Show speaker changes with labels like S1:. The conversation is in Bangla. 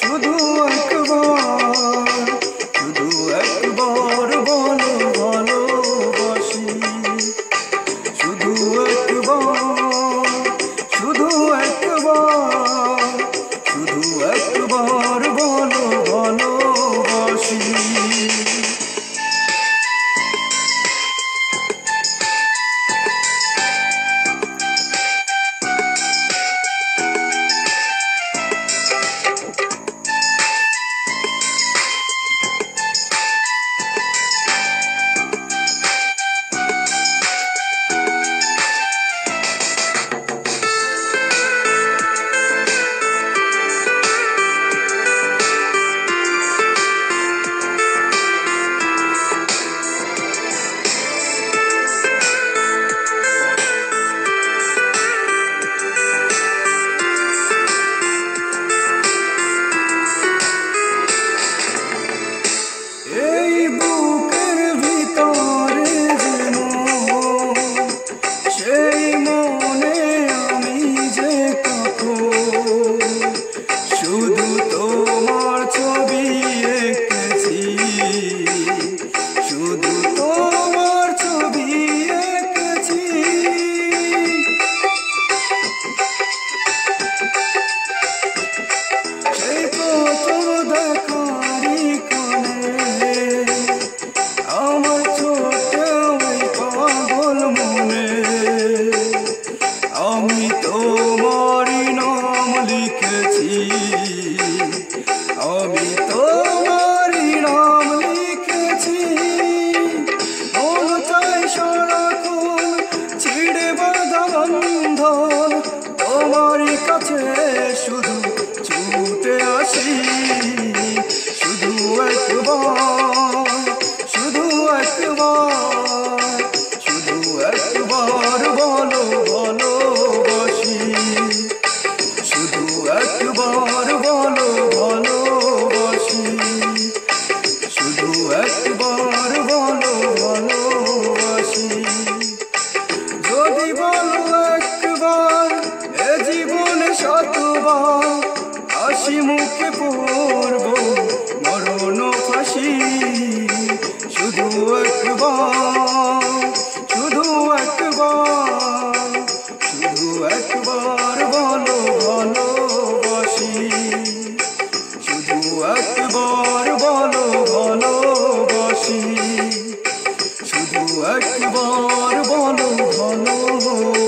S1: শুধু একবার, শুধু একবার বলো ভালোবাসি। শুধু একবার, শুধু একবার, শুধু একবার বলো ভালোবাসি। আমি তোমারই নাম লিখেছি, আমি তোমারই নাম লিখেছি। মন চাই সারাক্ষণ ছিঁড়ে বাঁধা বন্ধন, তোমারই কাছে শুধু ছুটে আসি। শুধু একবার, শুধু একবার, শুধু একবার বলো ভালোবাসি। শুধু একবার বলো ভালোবাসি। শুধু একবার বলো ভালোবাসি। যদি বলো একবার, এ জীবনে শতবার হাসি মুখে পড়ব মরণ ফাঁসি। শুধু একবার, শুধু একবার, শুধু একবার বলো ভালোবাসি। শুধু একবার বলো ভালোবাসি। শুধু একবার বলো ভালোবাসি।